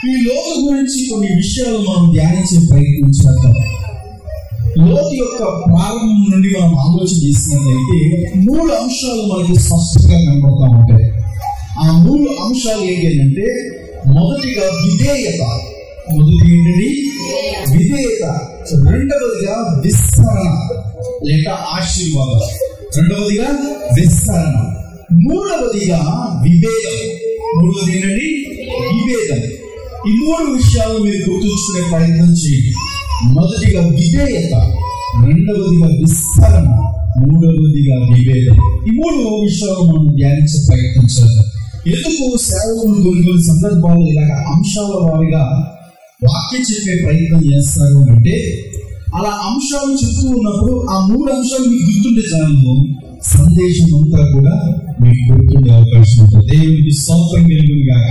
ఈ లోతు గురించి కొన్ని విషయాలు మనం ధ్యానించే ప్రయత్నించాలి. లోతు యొక్క ప్రారంభం నుండి మనం ఆలోచన చేసినట్లయితే 3 అంశాలు మనకి స్పష్టంగా కనబడతా ఉంటాయి. ఆ 3 అంశాలు ఏంటంటే, మొదటిగా విధేయత. మొదటి ఏంటండి? విధేయత. రెండవదిగా విస్తరణ లేక ఆశీర్వాదం. రెండవదిగా విస్తరణ. మూడవదిగా విభేదం. మూడవది ఏంటండి? విభేదం. ఈ 3 విషయాలు మీరు గుర్తుంచుకునే ప్రయత్నం చేయండి. మొదటిగా విధేయత, రెండవదిగా విస్తరణ, మూడవదిగా విభేదం. ఈ 3 విషయాలు మనం ధ్యానించే ప్రయత్నించాలి. ఎందుకు సేవకులు కొన్ని సందర్భాల్లో ఇలాగ అంశాల వారిగా వాక్యం చెప్పే ప్రయత్నం చేస్తారు అంటే, అలా అంశాలు చెప్తూ ఉన్నప్పుడు ఆ 3 అంశాలు మీకు గుర్తుండే చాలు, సందేశం అంతా కూడా మీకు గుర్తుండే అవకాశం ఉంటుంది. దేవునికి స్తోత్రం కలుగును గాక.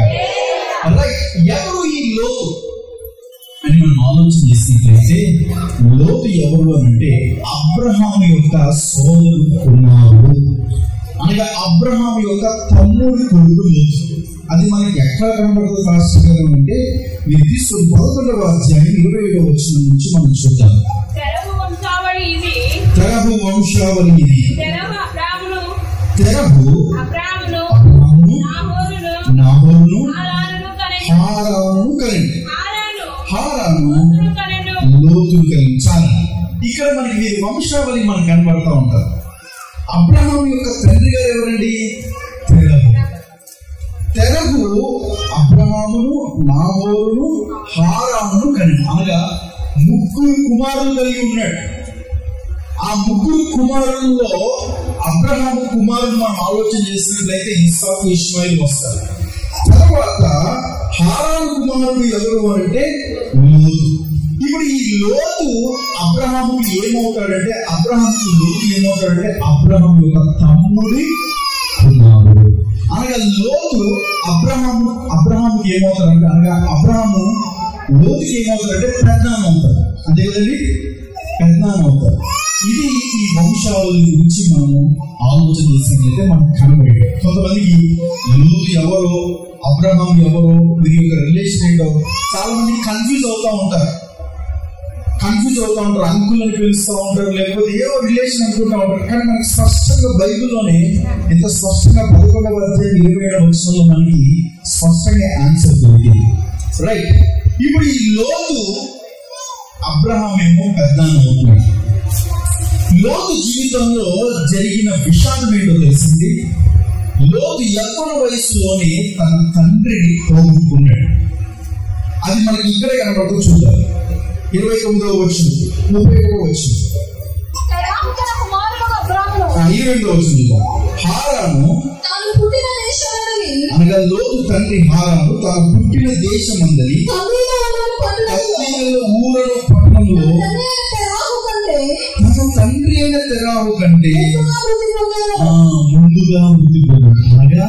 రైట్. ఎవరు ఈ లోతు అని మనం ఆలోచన చేసినట్లయితే, లోతు ఎవరు అని అంటే అబ్రహాము యొక్క సోదరు కుమారుడు, అనగా అబ్రహాము యొక్క తమ్ముడు కొడుకు లోతు. అది మనకి ఎక్కడ కనబడుతుంది రాష్ట్రంగా అంటే, మీరు తీసుకుని 11వ అధ్యాయం 27వ వచనం నుంచి మనం చూద్దాం. తెరహు వంశావళి ఇది. తెరహు నాహోరును హారాను కనెను. లోతును కనెను. చాలా ఇక్కడ మనకి వీరి వంశావళి మనకు కనబడతా ఉంటారు. అబ్రహాము యొక్క తండ్రి గారు ఎవరండి? తెరహు అబ్రహామును, నాహోరును, హారాను కనెను. అనగా 3 కుమారులు కలిగి ఉన్నాడు. ఆ 3 కుమారుల్లో అబ్రహాము కుమారులు మనం ఆలోచన చేసినట్లయితే ఇస్సాకు, ఇష్మాయిల్ వస్తారు. తర్వాత హారాను కుమారుడు ఎవరు అంటే లోతు. ఇప్పుడు ఈ లోతు అబ్రహాముకి ఏమవుతాడంటే, లోతు ఏమవుతాడంటే అబ్రహాము యొక్క తమ్ముడి కుమారుడు. అనగా లోతు అబ్రహాముకి ఏమవుతాడంటే, అనగా అబ్రహాము లోతుకి ఏమవుతాడంటే పెద్దనాన్న అవుతాడు. అంతే కదండి, పెద్దనాన్న అవుతాడు. ఇది ఈ వంశాల గురించి మనము ఆలోచన చేసినట్లయితే మనకు కనబడేది. కొంతమందికి లోతు ఎవరో, అబ్రహాం ఎవరో, వీరి యొక్క రిలేషన్ ఏంటో చాలా మంది కన్ఫ్యూజ్ అవుతూ ఉంటారు. అంకుల్ అని పిలుస్తూ ఉంటారు, లేకపోతే ఏవో రిలేషన్ అనుకుంటూ ఉంటారు. కానీ మనకి స్పష్టంగా బైబిల్లోనే ఎంత స్పష్టంగా 11వ అధ్యాయం 27వ వచనంలో మనకి స్పష్టంగా ఆన్సర్ దొరికింది. రైట్. ఇప్పుడు ఈ లోతు అబ్రహాం ఏమో పెద్దనాన్న అవుతున్నాడు. లోతు జీవితంలో జరిగిన విషాదం ఏంటో తెలిసింది. లోతు యవ్వన వయసులోనే తన తండ్రిని పోగొట్టుకున్నాడు. అది మనకి ఇక్కడే కనబడుతూ చూద్దాం. 29వ వచనం, 31వ వచనం, 22వ వచనం. హారాను అనగా లోతు తండ్రి హారాను తన పుట్టిన దేశమందలి ఊరను పట్టణంలో తన తండ్రి అయిన తెరాహు కంటే ముందుగా మృతి పొందాడు. అనగా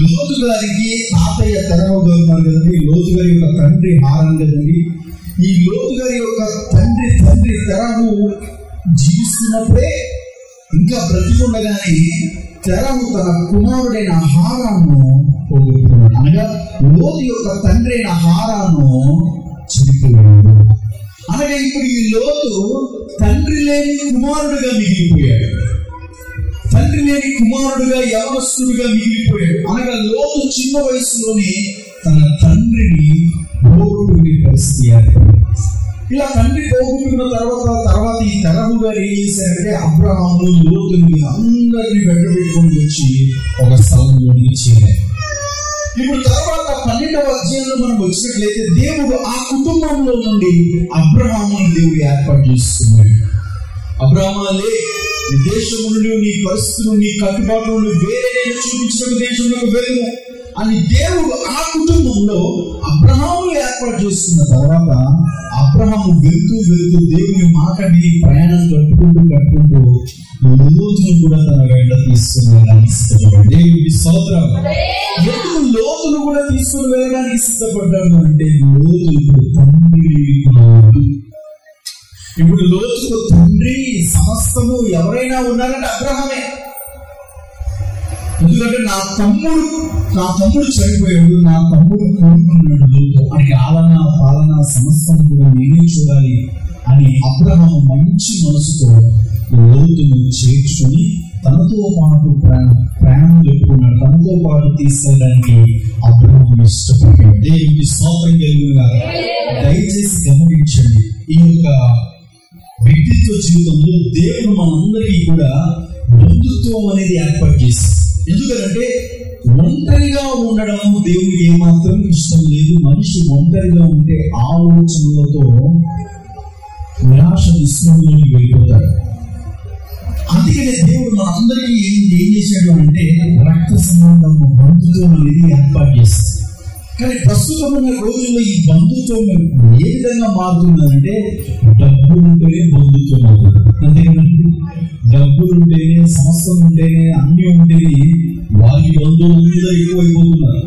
లోతు గారికి తాతయ్య తెరాహు గారు ఉన్నారు కదండి, లోతు గారి యొక్క తండ్రి హారాను కదండి. ఈ లోతు గారి యొక్క తండ్రి తెరాహు జీవిస్తున్నప్పుడే, ఇంకా బ్రతికుండగానే తెరాహు తన కుమారుడైన హారాను పోగొట్టుకున్నాడు. అనగా లోతు యొక్క తండ్రి అయిన హారాను చనిపోయాడు. అనగా ఇప్పుడు ఈ లోతు తండ్రి లేని కుమారుడుగా మిగిలిపోయాడు. యవనస్తుడుగా మిగిలిపోయాడు. అనగా లోతు చిన్న వయసులోనే తన తండ్రిని పోగొట్టుకునే పరిస్థితి ఏర్పడింది. ఇలా తండ్రి పోగొట్టుకున్న తర్వాత ఈ తెరహు గారు ఏం చేశారంటే, అబ్రహాము లోతుని అందరినీ వెంటబెట్టుకొని వచ్చి ఒక స్థలంలోనికి చేరారు. ఇప్పుడు తర్వాత 12వ అధ్యాయంలో మనం వచ్చినట్లయితే, దేవుడు ఆ కుటుంబంలో నుండి అబ్రహామును దేవుడు ఏర్పాటు చేస్తున్నాడు. అబ్రహామాలే, నీ దేశము నుండి, నీ పరిస్థితులు, నీ కట్టుబాట్లు వేరే నేను చూపించిన దేశంలోకి వెళ్ళు అని దేవుడు ఆ కుటుంబంలో అబ్రహామును ఏర్పాటు చేస్తున్న తర్వాత, అబ్రహాము వెళ్తూ దేవుని మాటని ప్రయాణం కట్టుకుంటూ లోతును కూడా తన వెంట తీసుకుని వెళ్ళడానికి సిద్ధపడ్డాడు. దేవుడికి స్తోత్రం. ఎందుకు లోతును కూడా తీసుకుని వెళ్ళడానికి సిద్ధపడ్డాడు అంటే, లోతు ఇప్పుడు తండ్రి కుమారుడు. ఇప్పుడు లోతుకు తండ్రి సమస్తము ఎవరైనా ఉన్నారంటే అబ్రహామే. ఎందుకంటే నా తమ్ముడు చనిపోయాడు, నా తమ్ముడు కొడుకున్నాడు లోతు అబ్రహాము మంచి మనసుతో లోతును చేర్చుకొని తనతో పాటు ప్రయాణం పెట్టుకున్నాడు. తనతో పాటు తీసుకెళ్ళడానికి అబ్రహాము ఇష్టపడ్డాడు. దేవునికి స్తోత్రం కలుగునుగా. దయచేసి గమనించండి, ఈ యొక్క వ్యక్తిత్వ జీవితంలో దేవుడు మనందరికీ కూడా బంధుత్వం అనేది ఏర్పాటు చేశారు. ఎందుకంటే ఒంటరిగా ఉండడం దేవుడికి ఏమాత్రం ఇష్టం లేదు. మనిషి ఒంటరిగా ఉంటే ఆలోచనలతో నిరాశ విస్మయంలోకి వెళ్ళిపోతాడు. అందుకనే దేవుడు మనందరికీ ఏం చేశాడు అంటే రక్త సంబంధం బంధుత్వం అనేది ఏర్పాటు చేశాడు. కానీ ప్రస్తుతం ఉన్న రోజుల్లో ఈ బంధుత్వం ఏ విధంగా మారుతుందంటే డబ్బులు ఉంటేనే బంధుత్వం అవుతుంది. అంతేకాదండి, డబ్బులు ఉంటేనే, సంస్థలు ఉంటేనే, అన్ని ఉంటేనే వారి బంధువులందరూ ఎక్కువైపోతున్నారు.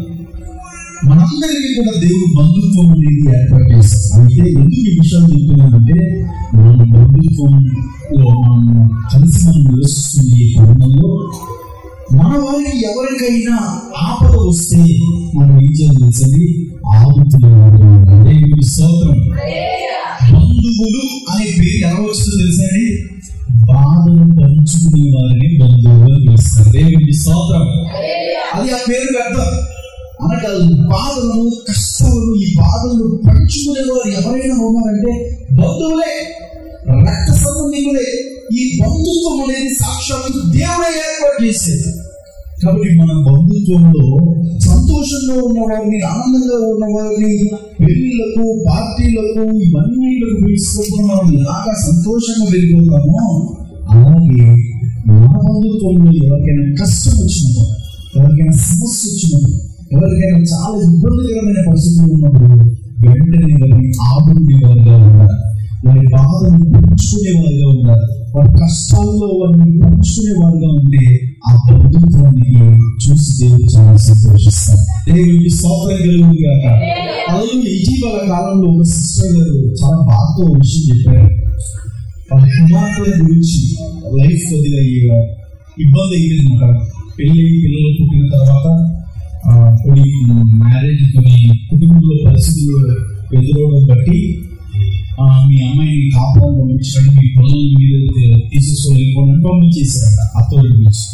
మనందరికీ కూడా దేవుడు బంధుత్వం అనేది ఏర్పాటు చేస్తారు. అయితే ఎందుకు ఈ విషయాలు చెప్తున్నానంటే మన బంధుత్వంలో మనం నివసిస్తున్న ఈ కుటుంబంలో మన వారికి ఎవరికైనా ఆపద వస్తే మనం ఏం చేయాలి? ఆపుతున్నారు. స్తోత్రం. బంధువులు అనే పేరు ఎలా వచ్చిందో తెలుసండి? బాధను పంచుకునే వారిని బంధువులు అని పిలుస్తారు. దేవునికి స్తోత్రం. అది ఆ పేరు అర్థం. అనగా బాధలను, కష్టాలను, ఈ బాధలను పంచుకునే వారు ఎవరైనా ఉన్నారంటే బంధువులే, రక్త సంబంధికులే. ఈ బంధుత్వం అనేది సాక్షాత్తు దేవుడే ఏర్పాటు చేసేది. కాబట్టి మన బంధుత్వంలో సంతోషంగా ఉన్నవారిని, ఆనందంగా ఉన్నవారిని పెళ్లిళ్లకు, పార్టీలకు, ఇవన్నిటికి పిలుచుకుంటున్న మనం ఎలాగా సంతోషంగా వెళ్ళిపోతామో అలాగే మన బంధుత్వంలో ఎవరికైనా కష్టం వచ్చినప్పుడు, ఎవరికైనా సమస్య వచ్చినప్పుడు, ఎవరికైనా చాలా ఇబ్బందికరమైన పరిస్థితులు ఉన్నప్పుడు వెంటనే వారిని ఆదుకునేవారుగా ఉన్నారు. వారి బాధను పంచుకునేవారుగా ఉన్నారు. వారి కష్టాల్లో వారిని పంచుకునేవారుగా ఉంటే ఆ బంధుత్వానికి చూసి దేవుడు చాలా సంతోషిస్తారు. దేవుడికి స్తోత్రం కలుగునుగాక. అలాగే ఇటీవల కాలంలో ఒక సిస్టర్ గారు చాలా బాధతో విషయం చెప్పారు. వాళ్ళ కుమార్తె గురించి లైఫ్ కొద్దిగా ఇబ్బంది అయ్యింది అన్నమాట. పిల్లలు పుట్టిన తర్వాత కొన్ని మ్యారేజ్, కొన్ని కుటుంబంలో పరిస్థితులు ఎదురవడం బట్టి మీ అమ్మాయిని కాపాడు పంపించడానికి మీ పిల్లల మీద తీసుకుని పంపించేశారట అత్తోడి గురించి.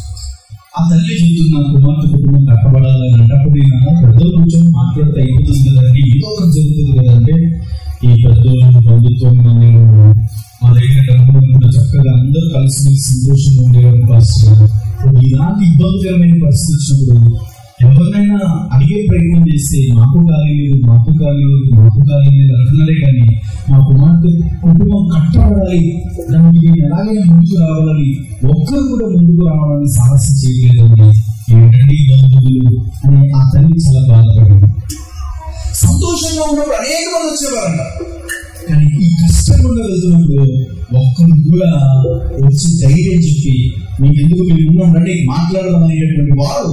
ఆ తల్లి చెప్తుంది, నా కుమార్తె కుటుంబం కట్టబడాలని అన్నప్పుడు నేను పెద్దలు కూర్చొని మాట్లాడితే అయిపోతుంది కదండి, ఏదో ఒకటి జరుగుతుంది కదంటే ఈ పెద్దలు బంధుత్వం నేను మా దగ్గర కూడా చక్కగా అందరూ కలిసి సంతోషంగా ఉండేవారు. పరిస్థితులు ఇలాంటి ఇబ్బందికరమైన పరిస్థితి వచ్చినప్పుడు ఎవరినైనా అడిగే ప్రయత్నం చేస్తే మాకు ఖాళీ లేదు, మాకు ఖాళీ లేదు, మాకు ఖాళీ లేదు అంటున్నారే కానీ మా కుమార్తె కుటుంబం కట్టబడాలి, దానికి నేను ఎలాగైనా ముందుకు రావాలని ఒక్కరు కూడా ముందుకు రావాలని సాహసం చేయలేదండి. ఏంటండి బంధువులు అని ఆ తల్లి చాలా బాధపడింది. సంతోషంగా ఉన్నప్పుడు అనేక మంది వచ్చేవారంట, కానీ ఈ కష్టంగా వెళ్తున్నప్పుడు ఒక్కరు కూడా వచ్చి ధైర్యం చెప్పి మీకు ఎందుకు మీరు ఉన్నారంటే మాట్లాడదాం అనేటువంటి వారు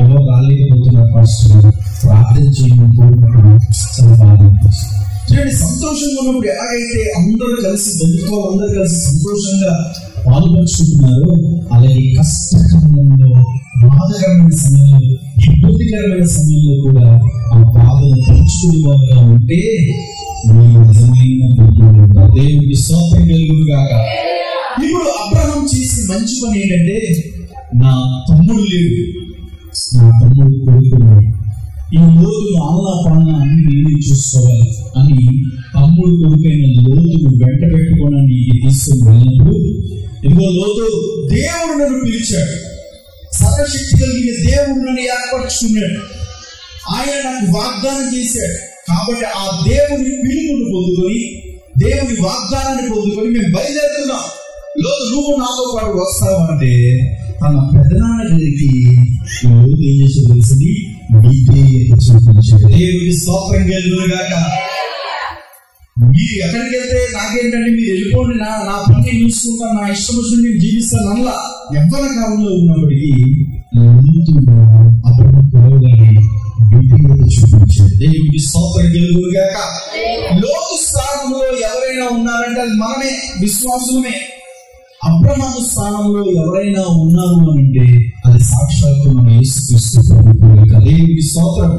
ఎవరు రాలేకపోతున్నారు. ఫస్ట్ ప్రార్థన చేయడం కోరుకుంటున్నాం. చాలా బాధ అనిపిస్తుంది. చూడండి, సంతోషంగా ఉన్నప్పుడు ఎలాగైతే అందరూ కలిసి బంధుత్వం అందరూ కలిసి సంతోషంగా పాల్పంచుకుంటున్నారు, అలాగే కష్టకాలంలో, బాధకరమైన సమయంలో, ఇబ్బందికరమైన సమయంలో కూడా ఆ బాధను పంచుకునే వారుగా ఉంటే నిజమైన బంధువులు. దేవుడికి స్తోత్రం కలుగునుగాక. ఇప్పుడు అబ్రహాం చేసిన మంచి పని ఏంటంటే, నా తమ్ముడు లేడు, నా తమ్ముడు కొడుకున్నాడు, ఈ లోతును ఆలాపాలన అన్ని నేనే చూసుకోవాలి అని తమ్ముడు కొడుకైన లోతును వెంట పెట్టుకోవడానికి తీసుకుని వెళ్ళినప్పుడు, ఇదిగో లోతు, దేవుడు నన్ను పిలిచాడు, సర్వశక్తి కలిగిన దేవుడు నన్ను ఏర్పరచుకున్నాడు, ఆయన నాకు వాగ్దానం చేశాడు. కాబట్టి ఆ దేవుని పిలుపును పొందుకొని, దేవుని వాగ్దానాన్ని పొందుకొని మేము బయలుదేరుతున్నాం. లోతు, నువ్వు నాతో పాటు వస్తావు అంటే తన పెదనాన్న గారికి లోతు ఏం చేసే తెలిసింది, విధేయత చూపించాడు. దేవుడికి స్తోత్రం కలుగునుగాక. మీరు ఎక్కడికి వెళ్తే నాకేంటంటే మీరు వెళ్ళిపోండి, నా పని చూసుకుంటాను, నా ఇష్టం వచ్చిన నేను జీవిస్తాను అలా ఎవరి కాలంలో ఉన్నప్పటికీ అప్పుడు పిలవగానే విధేయత చూపించాడు. దేవుడికి స్తోత్రం కలుగునుగాక. లోతు స్థానంలో ఎవరైనా ఉన్నారంటే అది మనమే, విశ్వాసమే. అబ్రహాము స్థానంలో ఎవరైనా ఉన్నారు అంటే అది సాక్షాత్తు మన యేసుక్రీస్తు ప్రభువు. దేవుడికి స్తోత్రం.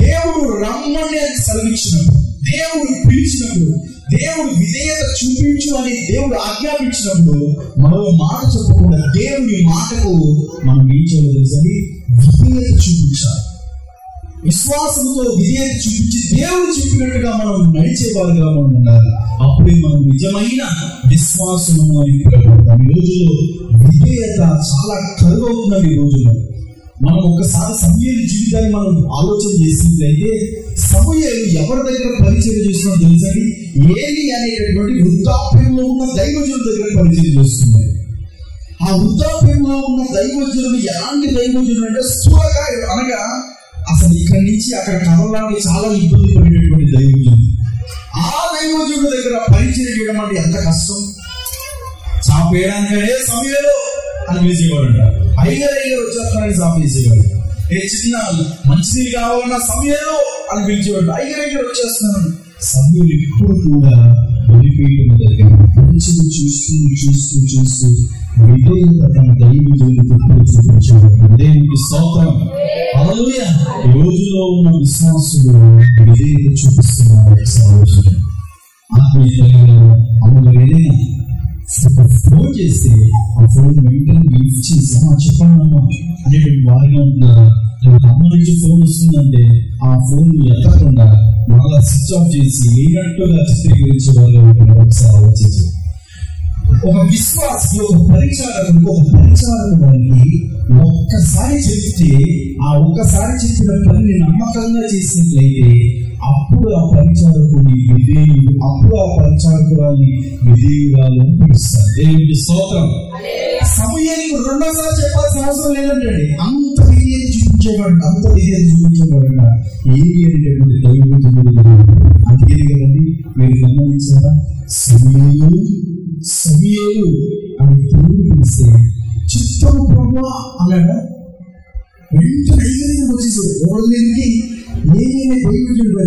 దేవుడు రమ్మని సెలవిచ్చినప్పుడు, దేవుడు పిలిచినప్పుడు దేవుడు విధేయత చూపించు అని దేవుడు ఆజ్ఞాపించినప్పుడు మరో మాట చెప్పకుండా దేవుని మాటకు మనం ఏం చేయాలో తెలుసని విధేయత చూపించాలి. విశ్వాసంతో విధేయత చూపించి దేవుడు చెప్పినట్టుగా మనం నడిచేవారుగా మనం ఉండాలి. అప్పుడే మనం నిజమైన విశ్వాసము అని పిలువబడతాం. ఈ రోజుల్లో విధేయత చాలా కరువవుతున్న ఈ రోజుల్లో మనం ఒక్కసారి సమూయేలు జీవితాన్ని మనం ఆలోచన చేసినట్లయితే సమూయేలు ఎవరి దగ్గర పరిచయం చేస్తున్నారో తెలుసండి? ఏలీ అనేటటువంటి వృద్ధాప్యంలో ఉన్న దైవజనుల దగ్గర పరిచయం చేస్తున్నారు. ఆ వృద్ధాప్యంలో ఉన్న దైవజనులు ఎలాంటి దైవజనులు అంటే స్థూలకాయుడు, అనగా అసలు ఇక్కడి నుంచి అక్కడ కదలడానికి చాలా ఇబ్బంది పడేటటువంటి దైవజనుడు. ఆ దైవజనుడి దగ్గర పరిచయం చేయడం అంటే ఎంత కష్టం. చాపేయడానికనే సమయంలో అని పిలిచేవాడు అంటారు. అయ్యగారు వచ్చేస్తున్నారని చాపేసేవాడు. చిన్న మంచినీళ్ళు కావాలన్నా సమయంలో అని పిలిచేవాడు. అయ్యగారు వచ్చేస్తున్నాను. సమయంలో ఇప్పుడు కూడా బలిపీఠం దగ్గర పరిచయం చూస్తూ విధేయత తన దైవజనుడికి చూపించేవాడు. దేవునికి స్తోత్రం. హల్లెలూయా. ఈ రోజులో ఉన్న విశ్వాసులు విధేయత చూపిస్తున్నారు. ఆత్మీయ అమ్మ ఏదైనా ఫోన్ చేస్తే ఆ ఫోన్ వెంటనే లిఫ్ట్ చేసి చెప్పండి అమ్మా అనేటువంటి వారిగా ఉంటున్నారా? అమ్మ నుంచి ఫోన్ వస్తుందంటే ఆ ఫోన్ ఎత్తకుండా మళ్ళా స్విచ్ ఆఫ్ చేసి లేనట్టుగా చిత్రీకరించే వాళ్ళు ఒకసారి ఆలోచించారు. ఒక విశ్వాసి, ఒక పరిచారకుడు వారికి ఒక్కసారి చెప్తే ఆ ఒక్కసారి చెప్పిన పనిని నమ్మకంగా చేసినట్లయితే అప్పుడు ఆ పరిచారకుని విధేయుడు, అప్పుడు ఆ పరిచారకురాన్ని విధేయురాలు అని పిలుస్తారు. దేవునికి స్తోత్రం. సమూయేలుకు రెండోసారి చెప్పాల్సిన అవసరం లేదంటండి. అంత విధేయత చూపించేవాడు ఏది అనేటటువంటి దైవజనుడు. అందుకే కదండి మీరు గమనించారా? సమూయేలు అని దేవుడు పిలిస్తే చిత్తము ప్రభువా అన్నాడా? వెంటనే వచ్చేసాడు. ఎవరికి ఏమైనా దైవజనుడు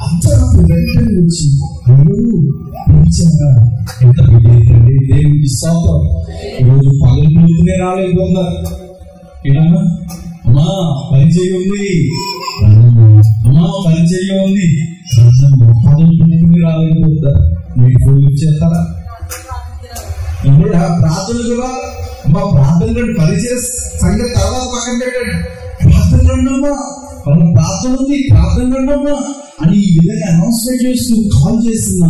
అర్ధరాత్రి వెంటనే వచ్చి ఎవరు పిలిచారా? ఎంత విధేయతండి. దేవునికి స్తోత్రం. ఈరోజు పగలు పిలుపునే రాలేకపోతున్నారు. ఏమన్నా అమ్మా పరిచయం ఉంది, అమ్మా పరిచయం ఉంది, పగలు పిలుపుని రాలేకపోతారు. మీరు ఫోన్ చేస్తారా? ప్రార్థనలు కూడా అమ్మా ప్రార్థన రండి, పరిచయం సంగతి తర్వాత పక్కన పెట్టండి, ప్రార్థన రండమ్మా, ప్రార్థన ఉంది, ప్రార్థన రండమ్మా అని ఈ విధంగా అనౌన్స్మెంట్ చేస్తూ కాల్ చేస్తున్నా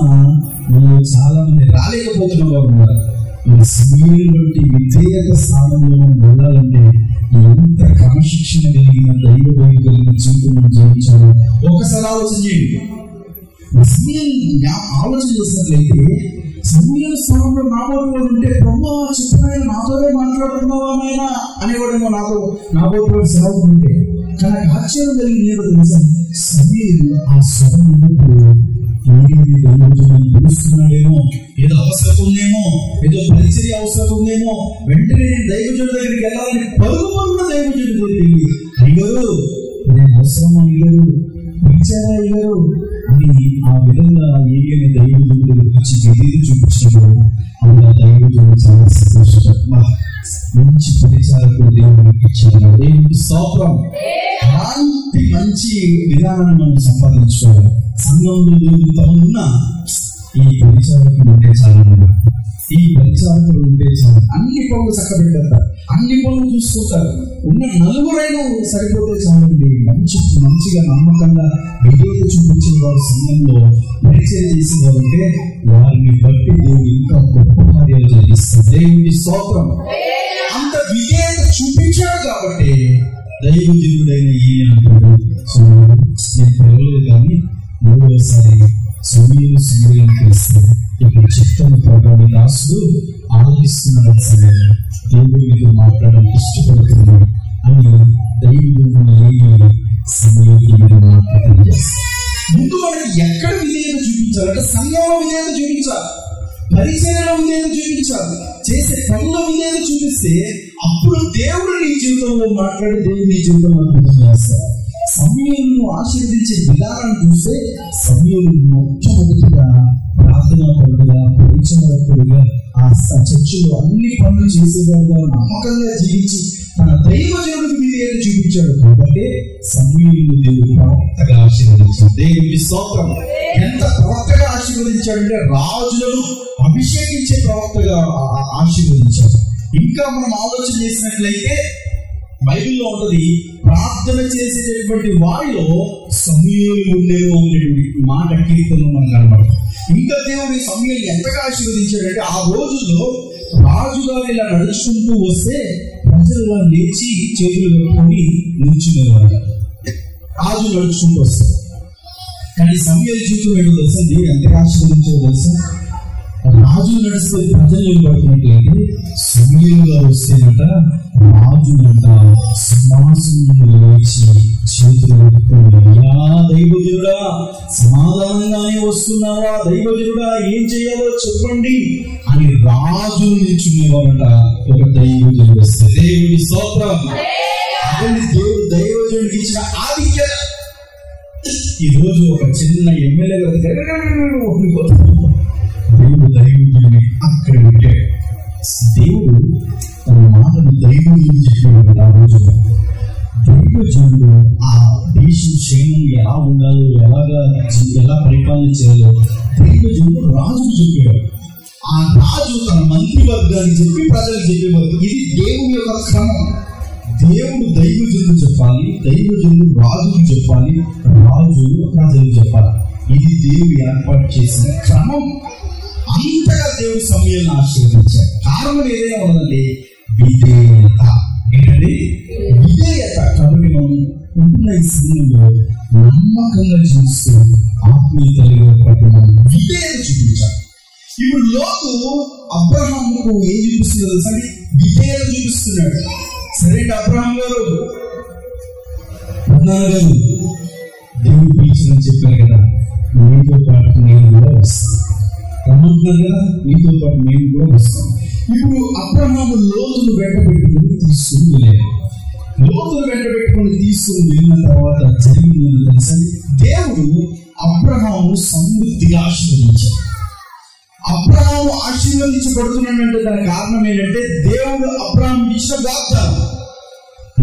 మీరు చాలా మంది రాలేకపోతున్న వారు ఉన్నారు. సమూయేలు బట్టి విధేయత స్థానంలో వెళ్ళాలంటే ఎంత క్రమశిక్షణ కలిగిన దైవ భయం కలిగిన జీవితం జీవించాలో ఒక్కసారి ఆలోచన చేయండి. ఆలోచన చేసినట్లయితే సమూయేలు స్థానంలో నాబోటి ఉంటే ప్రభు చెప్పిన నాతోనే మాట్లాడుతున్నావా నాయనా అనేవాడేమో నాబోటి సెలవు ఉంటే. కానీ ఆశ్చర్యం కలిగింది ఏదో తెలుసా? సమూయేలు ఆ స్వరం ఉన్నప్పుడు దైవజనులను పిలుస్తున్నాడేమో, ఏదో అవసరం ఉందేమో, ఏదో పరిచర్య అవసరం ఉందేమో, వెంటనే నేను దైవజనుడి దగ్గరికి వెళ్ళాలని పరుగుపడిన దైవజనుడి దగ్గరికి అయ్యారు, నేను అవసరమా అయ్యారు, పిలిచారా అయ్యారు అని ఆ విధంగా ఏమైనా దైవజనుడి గురించి విధేయత చూపించినప్పుడు అలా దైవజనుడు చాలా సంతోషంగా మంచి పరిచారకుడు దేవుడికి ఇచ్చారు. దేవునికి స్తోత్రం. అలాంటి మంచి విధానాన్ని మనం సంపాదించుకోవాలి. సంఘంలో దేవుడితో ఉన్న ఈ పరిచారకులు ఉంటే చాలా, ఈ పరిచారకులు ఉంటే చాలా, అన్ని పనులు చక్కబెట్టారు, అన్ని పనులు చూసుకుంటారు. ఉన్న నలుగురైనా సరిపోతే చాలండి. మంచిగా నమ్మకంగా విధేయత చూపించే వారు సంఘంలో పరిచయం చేసేవారు ఉంటే వారిని బట్టి దేవుడు ఇంకా గొప్ప కార్యాలు జరిగిస్తారు. దేవుడి స్తోత్రం. అంత విధేయత చూపించాడు కాబట్టి దైవజనుడైన ఈయన అంటాడు, నేను పిలవలేదు కానీ మూడవసారి సమూయేలు కలిస్తే ఇక్కడ చిత్తము ప్రభావి దాసుడు ఆలోచిస్తున్నాడు, సరే దేవుడు మీతో మాట్లాడడానికి ఇష్టపడుతుంది అని దైవజనుడు ఏమి సమూయేలు మాట్లాడడం చేస్తారు. ముందు మనకి ఎక్కడ విధేయత చూపించాలంటే సంఘంలో విధేయత చూపించాలి, పరిచర్యలో విధేయత చూపించాలి, చేసే పనుల విధేయత చూపిస్తే అప్పుడు దేవుడు నీ జీవితంలో మాట్లాడి దేవుడు నీ జీవితంలో అద్భుతం చేస్తారు. సమూయేలును ఆశీర్వదించే విధానం చూస్తే సమూయేలు మొట్టమొదటిగా ప్రార్థనా పరుడుగా, పరిచర్యకుడుగా, ఆ చర్చిలో అన్ని పనులు చేసేవాడుగా, నమ్మకంగా జీవించి తన దైవజనుడికి విధేయత చూపించాడు కాబట్టి సమూయేలును దేవుడు ప్రవక్తగా ఆశీర్వదించాడు. దేవునికి స్తోత్రం. ఎంత ప్రవక్తగా ఆశీర్వదించాడంటే రాజులను అభిషేకించే ప్రవక్తగా ఆశీర్వదించాడు. ఇంకా మనం ఆలోచన చేసినట్లయితే బైబిల్లో ఉంటది, ప్రార్థన చేసేటటువంటి వారిలో సమూయేలు ఉండేను అనేటువంటి మాట కీర్తనలో మనం కనబడతాం. ఇంకా దేవుడి సమూయేలు ఎంతగా ఆశీర్వదించాడంటే ఆ రోజుల్లో రాజుగా ఇలా నడుచుకుంటూ వస్తే ప్రజలు ఇలా లేచి చేతులు కట్టుకొని నిల్చునేవారు. రాజు నడుచుకుంటూ వస్తారు. కానీ సమూయేలు జీవితం ఏంటో తెలుసా, దేవుడు ఎంతగా ఆశీర్వదించాడో తెలుసా? రాజు నడిస్తే ప్రజలు నిలబడుతున్నట్లయితే సమూయేలు గారు వస్తేనట రాజు అంట సింహాసనం లేచి చేతులు పెట్టుకొని, దైవజనుడా సమాధానంగానే వస్తున్నావా, దైవజనుడా ఏం చేయాలో చెప్పండి అని రాజు నిల్చునేవారట. ఒక దైవజనుడు వస్తే దేవుడి స్తోత్రం. అతని దేవుడు దైవజనుడికి ఇచ్చిన ఆధిక్యత. ఈ రోజు ఒక చిన్న ఎమ్మెల్యే దేవుడు దైవజనుడిని అక్కడ పెట్టాడు. దేవుడు తన మాటను దైవజనుడు చెప్పాడు. ఆ రోజులో దైవజనుడు ఆ దేశం క్షేమం ఎలా ఉండాలో, ఎలా పరిపాలన చేయాలో దైవజనుడు రాజుకు చెప్పాడు. ఆ రాజు తన మంత్రివర్గానికి చెప్పి ప్రజలకు చెప్పేవారు. ఇది దేవుని యొక్క క్రమం. దేవుడు దైవజనుడు చెప్పాలి, దైవజనుడు రాజుకు చెప్పాలి, రాజు ప్రజలకు చెప్పాలి. ఇది దేవుడు ఏర్పాటు చేసిన క్రమం. అంతగా దేవుడు సమూయేలును ఆశీర్వదించాడు. కారణం ఏదైనా ఉన్నదంటే విధేయత. ఏంటంటే విధేయత. కాబట్టి మనం ఉంటున్న ఈ సమయంలో నమ్మకంగా చూస్తూ ఆత్మీయతల పట్ల మనం విధేయత చూపించాలి. ఇప్పుడు లోతు అబ్రహాముకు ఏం చూపిస్తున్నాడు సరే, విధేయత చూపిస్తున్నాడు. సరే అబ్రహాం గారు, దేవుడు పిలిచిందని చెప్పారు కదా, మీతో పాటు నేను కూడా వస్తాను రమ్మంటున్నారు కదా, మీతో పాటు మేము కూడా వస్తాం. ఇప్పుడు అబ్రహాము లోతును వెంట పెట్టుకుని తీసుకుని వెళ్ళాడు. లోతును వెంట పెట్టుకుని తీసుకుని వెళ్ళిన తర్వాత జరిగింది తెలుసా, దేవుడు అబ్రహాము సమృద్ధిగా ఆశీర్వదించాడు. అబ్రహాము ఆశీర్వదించబడుతున్నాడంటే దాని కారణం ఏంటంటే దేవుడు అబ్రహాము ఇచ్చిన వాగ్దానం,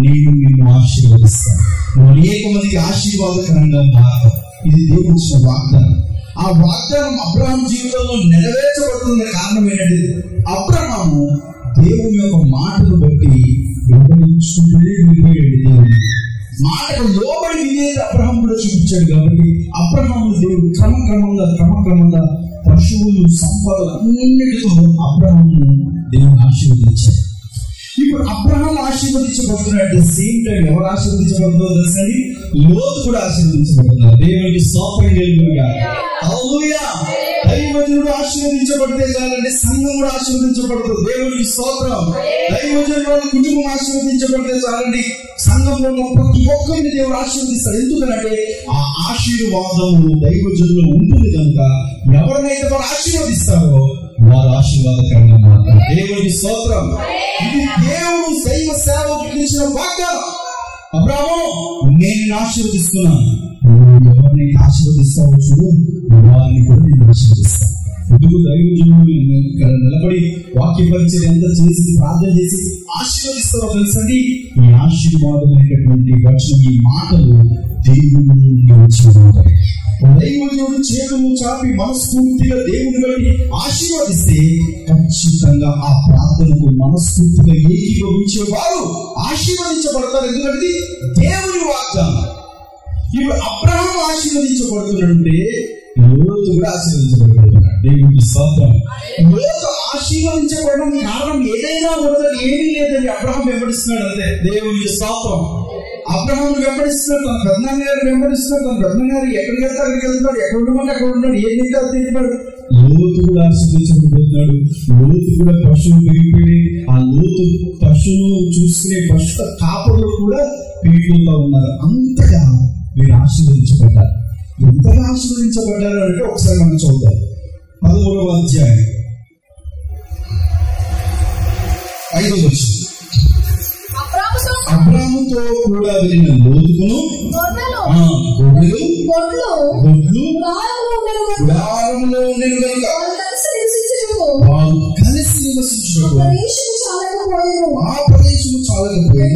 నేను నిన్ను ఆశీర్వదిస్తాను, నువ్వు అనేక మందికి ఆశీర్వాదకరంగా మారుతావు. ఇది దేవుడు ఇచ్చిన వాగ్దానం. ఆ వాగ్దానం అబ్రహాం జీవితంలో నెరవేర్చబడుతున్న కారణం ఏంటంటే అబ్రహాము దేవుని యొక్క మాటను బట్టి వెంబడించుకుంటూనే వెళ్ళిపోయాడు. దేవుని మాటకు లోబడి వినేది అబ్రహాం కూడా చూపించాడు. కాబట్టి అబ్రహాము దేవుడు క్రమక్రమంగా పశువులు సంపదలు అన్నిటితో అబ్రహాము దేవుని ఆశీర్వదించాడు. ఇప్పుడు అబ్రహాం ఆశీర్వదించబడుతున్నాడు. సేమ్ టైం ఎవరు ఆశీర్వదించబడుతుందో తెలుసండి, లోతు కూడా ఆశీర్వదించబడుతున్నారు. దేవునికి స్తోత్రం కలుగునుగా. హల్లెలూయా. దైవజనుడు ఆశీర్వదించబడితే చాలండి, సంఘం కూడా ఆశీర్వదించబడుతుంది. దేవునికి స్తోత్రం. దైవజనుడు వాళ్ళ కుటుంబం ఆశీర్వదించబడితే చాలండి, సంఘంలో ప్రతి ఒక్కరిని దేవుడు ఆశీర్వదిస్తాడు. ఎందుకంటే ఆ ఆశీర్వాదము దైవజనులో ఉంటుంది కనుక ఎవరినైతే వారు ఆశీర్వదిస్తారో వారు ఆశీర్వాదకరంగా మారుతారు. దేవునికి స్తోత్రం. ఇది దేవుడు దైవ సేవకులకు ఇచ్చిన వాగ్దానం. అబ్రహాము, నేను ఆశీర్వదిస్తున్నాను, నువ్వు ఎవరిని ఆశీర్వదిస్తావో చూడు, వారిని కూడా నేను ఆశీర్వదిస్తాను. ఎందుకు దైవజనుడు ఇక్కడ నిలబడి వాక్య పరిచయం ఎంత చేసి ప్రార్థన చేసి ఆశీర్వదిస్తారో తెలుసండి. ఈ ఆశీర్వాదమైనటువంటి వచనం, ఈ మాటలు దేవుని నుండి వచ్చిన దైవజనుడు చేతులు చాపి మనస్ఫూర్తిగా దేవుని బట్టి ఆశీర్వదిస్తే ఖచ్చితంగా ఆ ప్రార్థనకు మనస్ఫూర్తిగా ఏకీభవించే వారు ఆశీర్వదించబడతారు. ఎందుకంటే దేవుని వాగ్దానం. ఇప్పుడు అబ్రహాము ఆశీర్వదించబడుతుందంటే లోతు కూడా ఆశీర్వదించబడుతున్నాడు. దేవునికి స్తోత్రం. లోతు ఆశీర్వదించబడడం కారణం ఏదైనా ఉండదు, ఏమీ లేదని అబ్రహాం వెంబడిస్తున్నాడు. అదే దేవునికి స్తోత్రం. అబ్రహాం వెంబడిస్తున్నాడు, తన పెద్దనాన్న గారు వెంబడిస్తున్నాడు. తన పెద్దనాన్న గారు ఎక్కడికి వెళ్తే అక్కడికి వెళ్తున్నాడు, ఎక్కడ ఉండమంటే అక్కడ ఉన్నాడు, ఏం తింటే అది తింటున్నాడు. లోతు కూడా ఆశీర్వదించబడుతున్నాడు. లోతు కూడా పశువులు పెరిగిపోయి ఆ లోతు పశువును చూసుకునే పశువుల కాపర్లు కూడా పెరిగిపోతా ఉన్నారు. అంతగా మీరు ఆశీర్వదించబడ్డారు. ఎంతగా ఆశీర్వదించబడ్డారు అంటే ఒకసారి మనం చూద్దాం. 13వ అధ్యాయం 5వ వచనం. అబ్రాముతో కూడా వెళ్ళిన లోతును గొడ్లు గుడారములో ఉండెను గనుక వారు కలిసి నివసించుటకు ఆ ప్రదేశము చాలకపోయెను.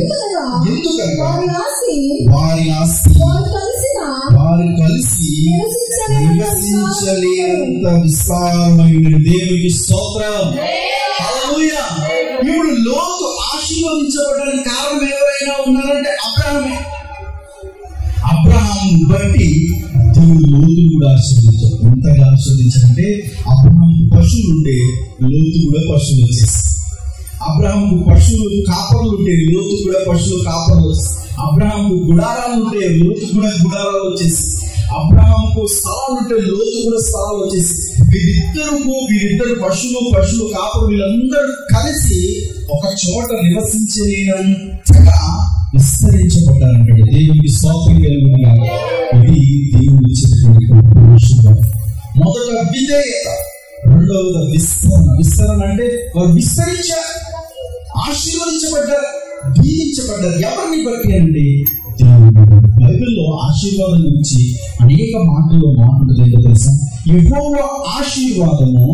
కలిసి నివసించలేనంత విస్తారమైన దేవునికి స్తోత్రం. హల్లెలూయా. ఇప్పుడు లోతు ఆశీర్వదించబడడానికి కారణం ఎవరైనా ఉన్నారంటే అబ్రహామే. అబ్రహాం బట్టి దేవుడు లోతును కూడా ఆశీర్వదించాడు. ఎంతగా ఆశీర్వదించాడంటే అబ్రహాంకు పశువులు ఉంటే లోతు కూడా పశువులు వచ్చేసి, అబ్రహాంకు పశువులు కాపర్లు ఉంటే లోతు కూడా పశువులు కాపర్లు వచ్చేసి, అబ్రహాంకు గుడారాలు ఉంటే లోతు కూడా గుడారాలు వచ్చేసి, అబ్రహాంకు స్థలాలు ఉంటే లోతు కూడా స్థలాలు వచ్చేసి, వీరిద్దరు పశువులు కాపరు వీళ్ళందరూ కలిసి ఒక చోట నివసించలేనంతగా విస్తరించబడ్డారంటే దేవునికి స్తోత్రం కలుగునుగా. ఇది దేవుడు ఇచ్చినటువంటి మొదట విధేయత, రెండవది విస్తరణ అంటే వారు విస్తరించారు, ఆశీర్వదించబడ్డారు, దీవించబడ్డారు. ఎవరిని బట్టి అంటే దేవుడు. బైబిల్లో ఆశీర్వాదం గురించి అనేక మాటల్లో మాట్లాడుతుంది. ఏంటో తెలుసా? యెహోవా ఆశీర్వాదము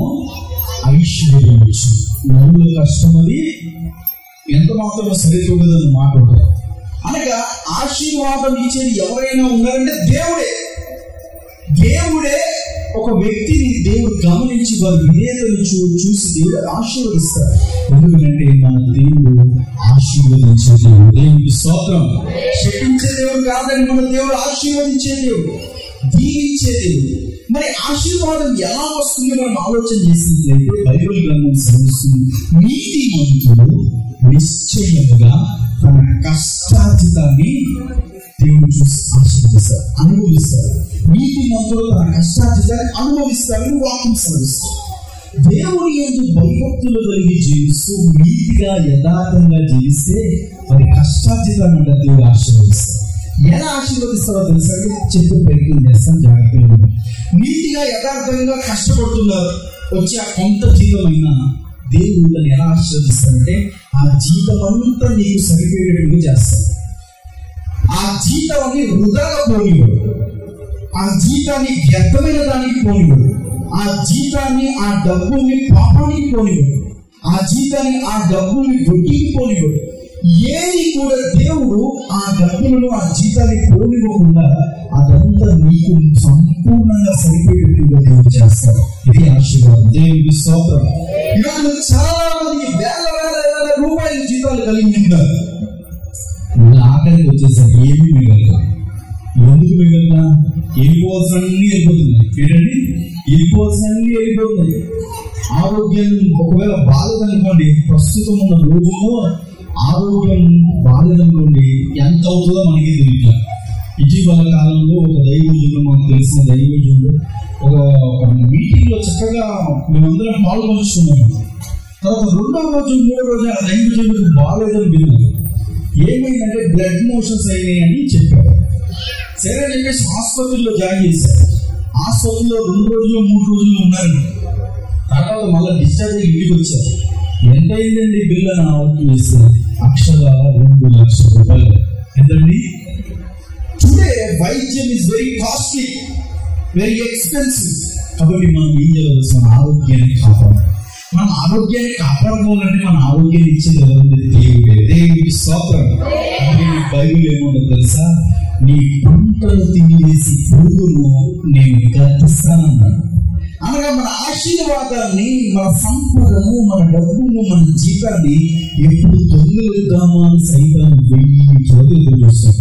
ఐశ్వర్యం ఇచ్చింది, నరుల కష్టం అది ఎంత మాత్రమో సరిపోదని మాట్లాడతారు. అనగా ఆశీర్వాదం ఇచ్చేది ఎవరైనా ఉన్నారంటే దేవుడే ఒక వ్యక్తిని దేవుడు గమనించి వారి విధేయతను చూసి దేవుడు ఆశీర్వదిస్తారు. ఎందుకంటే మన దేవుడు ఆశీర్వదించే దేవుడు. దేవునికి స్తోత్రం. శపించే దేవుడు కాదని మన దేవుడు ఆశీర్వదించే దేవుడు, దీవించే దేవుడు. మరి ఆశీర్వాదం ఎలా వస్తుంది మనం ఆలోచన చేసినట్లయితే బైబిల్ గ్రంథం శ్రమిస్తుంది. నీతిమంతుడు నిశ్చయముగా తన కష్టార్జితాన్ని దేవుడు చూసి ఆశీర్వదిస్తారు, అనుభవిస్తారు. నీతిమంతుడు తన కష్టార్జితాన్ని అనుభవిస్తారని వాక్యం శ్రమిస్తారు. దేవుని యందు భయభక్తులు కలిగి జీవిస్తూ నీతిగా యథార్థంగా జీవిస్తే వారి కష్టార్జితాన్ని అంటే దేవుడు ఆశీర్వదిస్తారు. ఎలా ఆశీర్వదిస్తారో తెలుసా? చెప్పే ప్రయత్నం చేస్తాం, జాగ్రత్తగా. నీతిగా యథార్థంగా కష్టపడుతున్నారు, వచ్చి ఆ కొంత జీతమైనా దేవుడు దాన్ని ఎలా ఆశీర్వదిస్తారంటే ఆ జీతం అంతా నీకు సరిపోయేటట్టుగా చేస్తారు. ఆ జీతాన్ని వృధాగా పోనివాడు, ఆ జీతాన్ని వ్యర్థమైన దానికి పోనివాడు, ఆ జీతాన్ని ఆ డబ్బుని పాపానికి పోనివాడు, ఆ జీతాన్ని ఆ డబ్బుని వడ్డీకి పోనివాడు. ఏది కూడా దేవుడు ఆ డబ్బులను ఆ జీతాన్ని పోనివ్వకుండా అదంతా నీకు సంపూర్ణంగా సరిపోయేట్టుగా దేవుడు చేస్తాడు. ఇది ఆశీర్వాదం. దేవునికి స్తోత్రం. ఈరోజు చాలా మంది వేల రూపాయల జీతాలు కలిగి ఉంటారు, ఆఖరికి వచ్చేసరికి ఏమీ మిగలదు. ఎందుకు మిగలదా? వెళ్ళిపోవాల్సినన్నీ వెళ్ళిపోతున్నాయి. ఏంటండి? వెళ్ళిపోవాల్సినన్నీ వెళ్ళిపోతున్నాయి. ఆరోగ్యం ఒకవేళ బాధదనుకోండి, ప్రస్తుతం ఉన్న రోజుల్లో ఆరోగ్యం బాధదనుకోండి, ఎంత అవుతుందో మనకి తెలియదు. ఇటీవల కాలంలో ఒక దైవజనుడు, మాకు తెలిసిన దైవజనుడు ఒక మీటింగ్ లో చక్కగా మేమందరం పాల్గొంచుకున్నాము. తర్వాత రెండవ రోజు మూడో రోజు ఆ దైవజనుడికి బాగాలేదని విన్నాను. ఏమైందంటే బ్లడ్ మోషన్స్ అయినాయి అని చెప్పారు. సరే అని చెప్పేసి ఆసుపత్రిలో జాయిన్ చేశారు. ఆసుపత్రిలో 2 రోజులు 3 రోజులు ఉన్నారు. తర్వాత మళ్ళీ డిశ్చార్జ్ అయ్యి ఇంటికి వచ్చారు. ఎంత అయిందండి బిల్ అని ఆలోచన చేస్తే అక్షరాల 2 లక్షల రూపాయలు. ఎంతండి? టుడే వైద్యం is very costly, very expensive. కాబట్టి మనం ఏం చేయాలి? మన ఆరోగ్యాన్ని కాపాడాలి. మనం ఆరోగ్యాన్ని కాపాడుకోవాలంటే మన ఆరోగ్యాన్ని ఇచ్చేది ఎవరంటే దేవుడే. దేవుడికి స్తోత్రం. బైబిల్ ఏమో తెలుసా? నీ పంటలు తినేసి పురుగును నేను గర్తిస్తానన్నాడు. అనగా మన ఆశీర్వాదాన్ని, మన సంపదను, మన డబ్బును, మన జీతాన్ని ఎప్పుడు దొంగలుద్దామా అని సైతాన్ని 1000 చోట్ల చూస్తాం.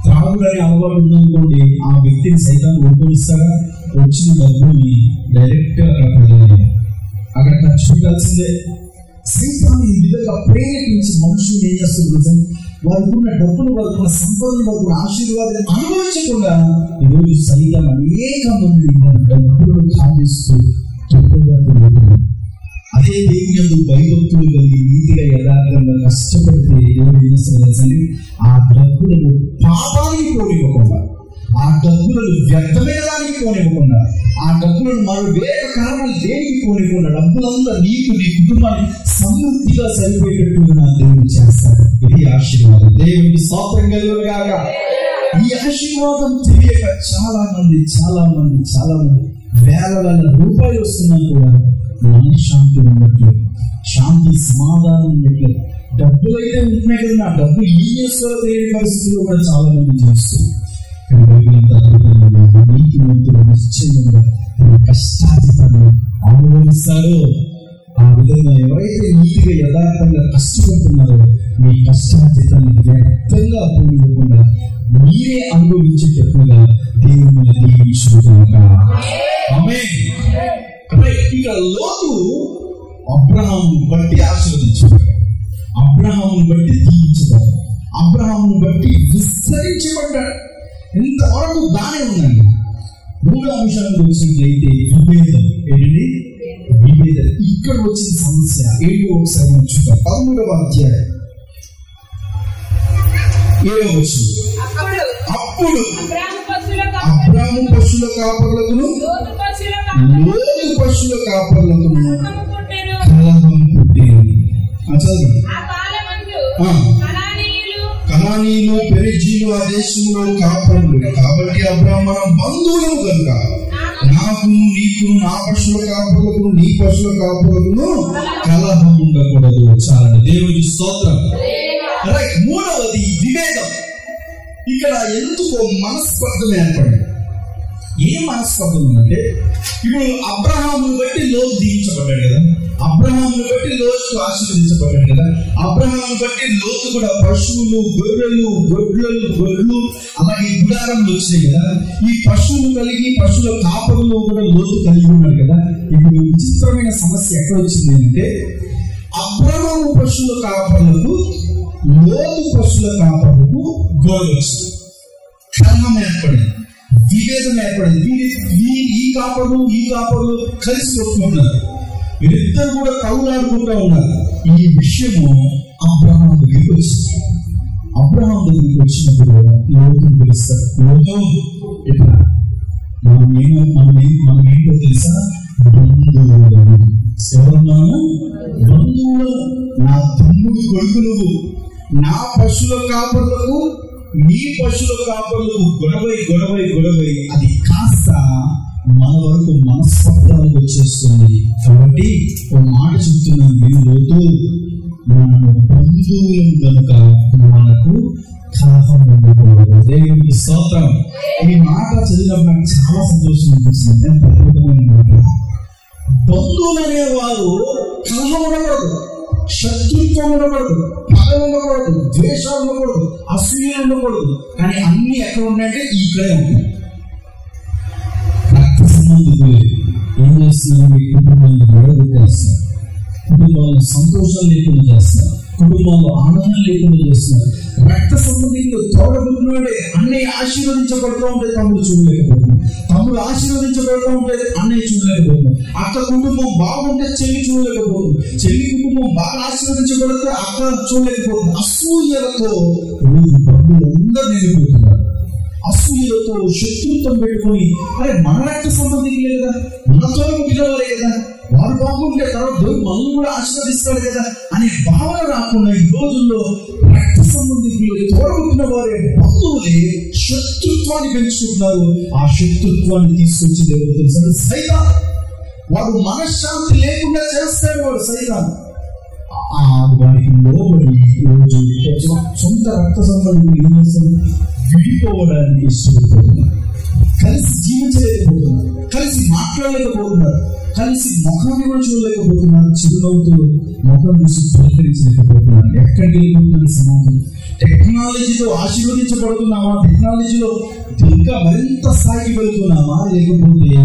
త్రాగుడని అలవాటు ఉందనుకోండి, ఆ వ్యక్తిని సైతాన్ని ఒప్పుకొనిస్తాడా? వచ్చిన డబ్బుని డైరెక్ట్ అక్కడ ఖర్చు పెట్టాల్సిందే. సైతాన్ని ఈ విధంగా ప్రేరేపించి మనుషులు ఏం చేస్తారు? వారికి ఉన్న డబ్బులు, వారికి ఉన్న సంపదను, వారికి ఉన్న ఆశీర్వాదాన్ని అనుభవించకుండా ఈరోజు సైతం అనేక మంది మన డబ్బులను కాదిస్తూ తప్పుగా తిరుగుతున్నారు. అదే దేవుని యందు భయభక్తులు కలిగి నీతిగా యథార్థంగా కష్టపడితే దేవుడు ఏం చేస్తారని ఆ డబ్బులను పాపానికి పోనివ్వకుండా, ఆ డబ్బులను వ్యర్థమైన దానికి పోనివ్వకుండా, ఆ డబ్బులను మరో వేరే కారణాలు దేనికి పోనివ్వకుండా డబ్బులంతా నీకు, నీ కుటుంబాన్ని సమృద్ధిగా సరిపోయేటట్టుగా నా దేవుడు చేస్తాడు. ఇది ఆశీర్వాదం. దేవుడికి స్తోత్రం కలుగునుగాక. ఈ ఆశీర్వాదం తెలియక చాలా మంది వేల రూపాయలు వస్తున్నా కూడా మనశ్శాంతి ఉన్నట్లు, శాంతి సమాధానం ఉన్నట్లు. డబ్బులు అయితే ఉంటున్నాయి కదా, నా డబ్బు ఏం చేస్తారో తెలియని పరిస్థితుల్లో కూడా చాలా మంది చేస్తారు. నీతిమంతులు నిశ్చయంగా తన కష్టాజితాన్ని అనుభవిస్తారు. ఆ విధంగా ఎవరైతే నీతిగా యథార్థంగా కష్టపడుతున్నారో మీ కష్టాజితాన్ని వ్యర్థంగా పొందకుండా మీరే అనుభవించేటట్టుగా దేవుని దీవించుగాక. ఆమేన్. ఇక లోతు అబ్రహామును బట్టి ఆశీర్వదించాడు, అబ్రహామును బట్టి దీవించబడ్డాడు, అబ్రహామును బట్టి విస్తరించబడ్డాడు. ఇంతవరకు బాగానే ఉందండి. మూడో అంశానికి వచ్చినట్లయితే విభేదం. ఏంటండి? విభేదం. ఇక్కడ వచ్చిన సమస్య ఏంటో ఒకసారి చూద్దాం. 13వ అధ్యాయం 7వ వచనం. అప్పుడు అబ్రాము పశువుల కాపరులకును లోతు పశువుల కాపరులకును కలహం పుట్టేది. కనానీయులు పెరిజీలు ఆ దేశంలో కాపరులు. కాబట్టి అబ్రాము మనం బంధువులు కనుక నాకు నీకు నా పశువుల కాపరులకు నీ పశువుల కాపరులను కలహం ఉండకూడదు. చాలా దేవుని స్తోత్రం. మూడవది వివేదం. ఇక్కడ ఎందుకో మనస్పర్ధం ఏర్పడింది. ఏ మనస్పర్ధం అంటే ఇప్పుడు అబ్రహామును బట్టి లోతు దీవించబడ్డాడు కదా, అబ్రహామును బట్టి లోతు ఆశీర్వదించబడ్డాడు కదా, అబ్రహామును బట్టి లోతు కూడా పశువులు గొడ్లు అలాగే గుడారంలో వచ్చినాయి కదా. ఈ పశువులు కలిగి పశువుల కాపరులు కూడా లోతు కలిగి ఉన్నాడు కదా. ఇప్పుడు విచిత్రమైన సమస్య ఎక్కడ వచ్చింది అంటే అబ్రహాము పశువుల కాపరులకు లోతు పశువుల కాపరులకు గొడవ వచ్చింది, కలహం ఏర్పడింది, విభేదం ఏర్పడింది. ఈ కాపరు కలిసి కొట్టుకుంటున్నారు, వీరిద్దరు కూడా కౌలాడుకుంటూ ఉన్నారు. ఈ విషయము అబ్రహాము దగ్గరికి వచ్చింది. అబ్రహాము దగ్గరికి వచ్చినప్పుడు లోతుని పిలుస్తారు. లోతు ఇట్లా మనం ఏంటో తెలుసా? బంధువులను. ఎవరన్నాను? బంధువులు. నా తమ్ముడు కొడుకు నువ్వు. నా పశువుల కాపరులకు మీ పశువుల కాపరులకు గొడవై అది కాస్త మన వరకు మనస్పర్ధాలకు వచ్చేస్తుంది. కాబట్టి ఒక మాట చెప్తున్నాను, మీరు లోతు మనము బంధువులం కనుక మనకు కలహం ఉండకూడదు. దేవునికి స్తోత్రం. ఈ మాట చదివినప్పుడు నాకు చాలా సంతోషం అనిపిస్తుంది. ఎంత అద్భుతమైన మాట. బంధువులు అనేవారు కలహం ఉండకూడదు, శత్రుత్వం ఉండకూడదు, పగ ఉండకూడదు, ద్వేషాలు ఉండకూడదు, అసూయ ఉండకూడదు. కానీ అన్ని ఎక్కడ ఉన్నాయంటే ఇక్కడే ఉంటాయి. రక్త సంబంధికులు ఏం చేస్తున్నారు? మీ కుటుంబాన్ని విడగొట్టేస్తున్నారు, కుటుంబాల్లో సంతోషం లేకుండా చేస్తున్నారు, కుటుంబాల్లో ఆనందం లేకుండా చేస్తున్నారు. రక్త సంబంధికులు తోడబుట్టినాడే అన్నయ్య ఆశీర్వదించబడుతూ ఉంటే తమ్ముడు చూడలేకపోతుంది, తమ్ముడు ఆశీర్వదించబడుతూ ఉంటే అన్నయ్య చూడలేకపోతుంది, అక్క కుటుంబం బాగుంటే చెల్లి చూడలేకపోతుంది, చెల్లి కుటుంబం బాగా ఆశీర్వదించబడితే అక్క చూడలేకపోతుంది. అసూయలతో బంధువులందరూ నిలిపోతున్నారు. అసూయలతో శత్రుత్వం పెట్టుకొని అరే మన రక్త సంబంధికులే కదా, మనతో పుట్టినవారే కదా, వారు బాగుంటే తర్వాత దేవుడు మనల్ని కూడా ఆశీర్వదిస్తాడు కదా అనే భావన రాకుండా ఈ రోజుల్లో రక్త సంబంధికులు తోడబుట్టిన వారే బంధువులే శత్రుత్వాన్ని పెంచుకుంటున్నారు. ఆ శత్రుత్వాన్ని తీసుకొచ్చి దేవుడు తెలుసు సైతాన్. వాడు మనశ్శాంతి లేకుండా చేస్తాడు. వాడు సైతాన్ వారికి లోబడి రోజు సొంత రక్త సంబంధికులు ఏం చేస్తారు? విడిపోవడానికి ఇష్టపడుతున్నారు, కలిసి జీవించలేకపోతున్నారు, కలిసి మాట్లాడలేకపోతున్నారు, కలిసి ముఖాన్ని కూడా చూడలేకపోతున్నారు, చిరునవ్వుతూ ముఖం చూసి పలకరించలేకపోతున్నారు. ఎక్కడికి వెళ్ళిపోతున్నారు సమాజం? టెక్నాలజీతో ఆశీర్వదించబడుతున్నామా? టెక్నాలజీలో ఇంకా మరింత స్థాయికి వెళ్తున్నామా? లేకపోతే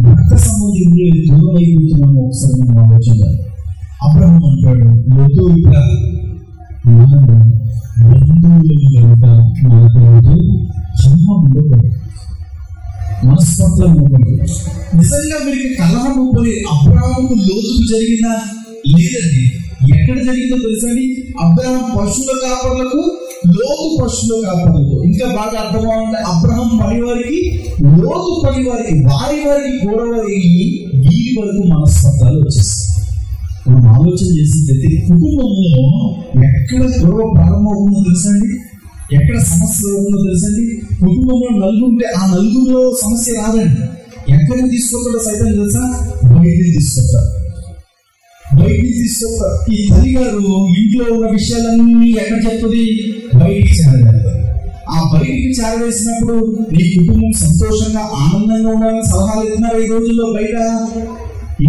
రక్త సంబంధికులు దూరం అయిపోతున్నామా? ఒకసారి మనం ఆలోచన. అబ్రహాము అంటాడు, లోతు ఇట్లా మనము బంధువులను కనుక మనకు కలహం ఉండకూడదు, మనస్పర్ధలు ఉండకూడదు. నిజంగా మీకు కలహం ఉందని అబ్రహాముకు లోతుకు జరిగిందా? లేదండి. ఎక్కడ జరిగిందో తెలుసండి? అబ్రహాం పశువుల కాపరులకు లోతు పశువుల కాపరులకు. ఇంకా బాగా అర్థమవుతుంది, అబ్రహాం పనివారికి లోతు పనివారికి వారికి గొడవ వీరి వరకు మనస్పర్ధలు వచ్చేస్తాయి. మనం ఆలోచన చేసి ప్రతి కుటుంబంలో ఎక్కడ గొడవ ప్రారంభమవుతుందో తెలుసండి, ఎక్కడ సమస్య అవుతుందో తెలుసండి. కుటుంబంలో నలుగురు ఉంటే ఆ నలుగురిలో సమస్య రాదండి. ఎక్కడికి తీసుకొస్తాడో సైతం తెలుసా? బయటికి తీసుకొస్తాడు. ఈ తల్లి గారు ఇంట్లో ఉన్న విషయాలన్నీ ఎక్కడ చెప్తుంది? బయటికి చేరగలుగుతారు. ఆ బయటికి చేరవేసినప్పుడు నీ కుటుంబం సంతోషంగా ఆనందంగా ఉండాలని సలహాలు ఇస్తున్నారు ఈ రోజుల్లో బయట.